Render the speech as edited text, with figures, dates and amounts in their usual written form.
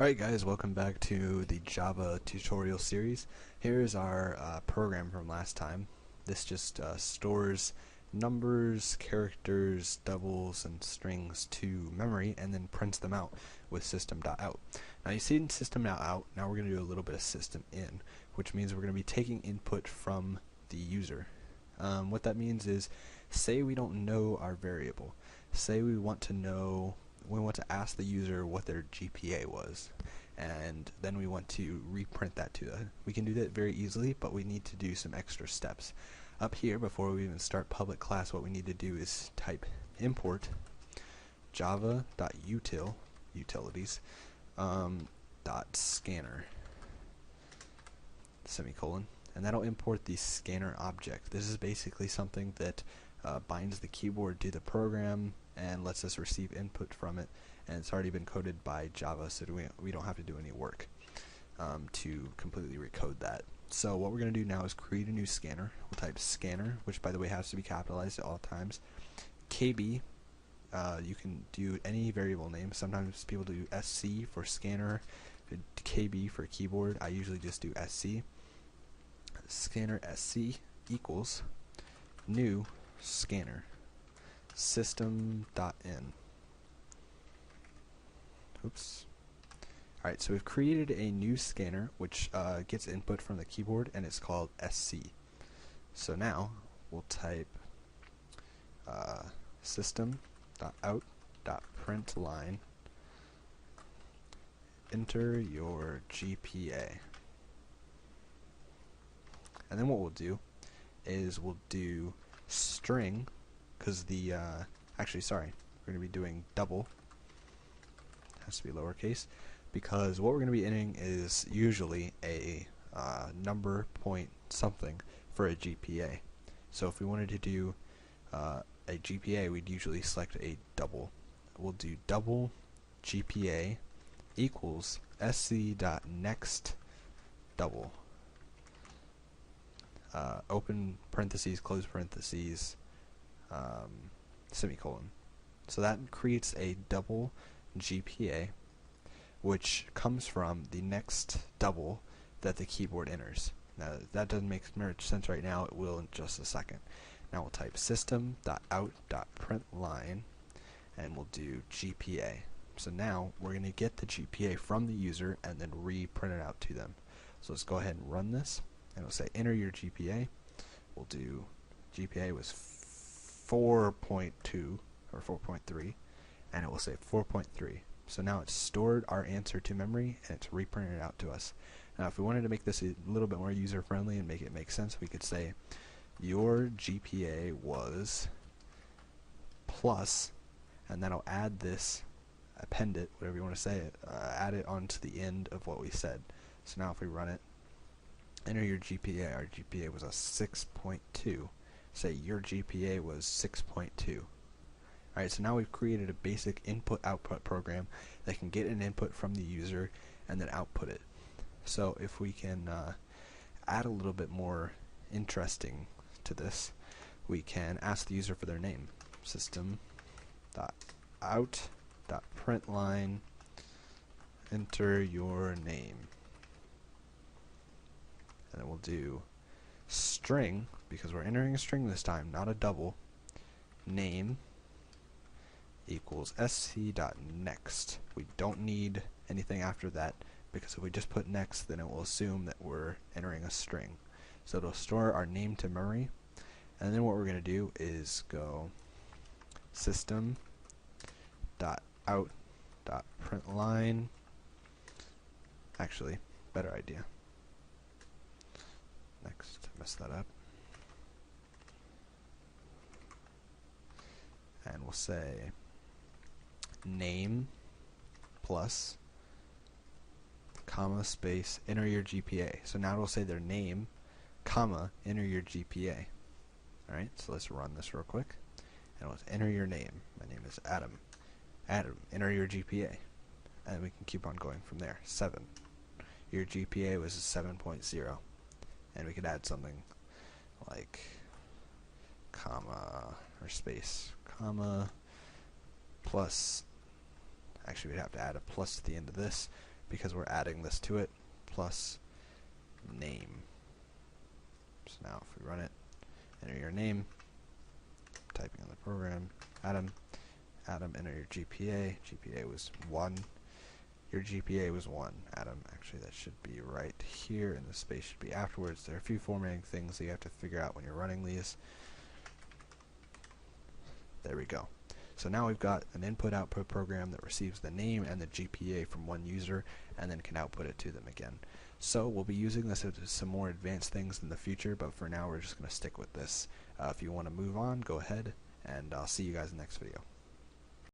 Alright guys, welcome back to the Java tutorial series. Here's our program from last time. This just stores numbers, characters, doubles, and strings to memory and then prints them out with system.out. Now you see in system.out, now we're going to do a little bit of system.in, which means we're going to be taking input from the user. What that means is, say we don't know our variable. Say we want to ask the user what their GPA was, and then we want to reprint that to them. We can do that very easily, but we need to do some extra steps. Up here, before we even start public class, what we need to do is type import java.util utilities .scanner semicolon, and that'll import the scanner object. This is basically something that binds the keyboard to the program and lets us receive input from it, and it's already been coded by Java, so we don't have to do any work to completely recode that. So what we're going to do now is create a new scanner. We'll type scanner, which by the way has to be capitalized at all times. KB, you can do any variable name. Sometimes people do SC for scanner, KB for keyboard. I usually just do SC. Scanner SC equals new scanner system.in. Oops. Alright, so we've created a new scanner which gets input from the keyboard, and it's called SC. So now we'll type system.out.println enter your GPA. And then what we'll do is we'll do string, because the actually sorry, we're going to be doing double. It has to be lowercase, because what we're going to be entering is usually a number point something for a GPA. So if we wanted to do a GPA, we'd usually select a double. We'll do double GPA equals sc.next double. Open parentheses, close parentheses, semicolon. So that creates a double GPA, which comes from the next double that the keyboard enters. Now that doesn't make much sense right now, it will in just a second. Now we'll type system.out.println and we'll do GPA. So now we're going to get the GPA from the user and then reprint it out to them. So let's go ahead and run this, and it'll say enter your GPA. We'll do GPA was 4.2 or 4.3, and it will say 4.3. So now it's stored our answer to memory and it's reprinted out to us. Now if we wanted to make this a little bit more user friendly and make it make sense, we could say your GPA was plus, and then I'll add this, append it, whatever you want to say it, add it onto the end of what we said. So now if we run it, enter your GPA, our GPA was a 6.2. Say your GPA was 6.2. Alright, so now we've created a basic input-output program that can get an input from the user and then output it. So if we can add a little bit more interesting to this, we can ask the user for their name. System.out.println enter your name. And then we'll do string, because we're entering a string this time, not a double, name equals sc.next. We don't need anything after that, because if we just put next, then it will assume that we're entering a string. So it'll store our name to memory, and then what we're going to do is go system.out.println. Actually, better idea. Next, messed that up. And we'll say name plus comma space enter your GPA. So now it'll say their name comma enter your GPA. Alright, so let's run this real quick. And let's enter your name. My name is Adam. Adam, enter your GPA. And we can keep on going from there. 7. Your GPA was a 7.0. And we could add something like comma or space, comma plus, actually we'd have to add a plus to the end of this, because we're adding this to it, plus name. So now if we run it, enter your name, typing in the program, Adam, enter your GPA. GPA was 1. Your GPA was 1, Adam. Actually, that should be right here, and the space should be afterwards. There are a few formatting things that you have to figure out when you're running these. There we go. So now we've got an input-output program that receives the name and the GPA from one user and then can output it to them again. So we'll be using this into some more advanced things in the future, but for now we're just going to stick with this. If you want to move on, go ahead, and I'll see you guys in the next video.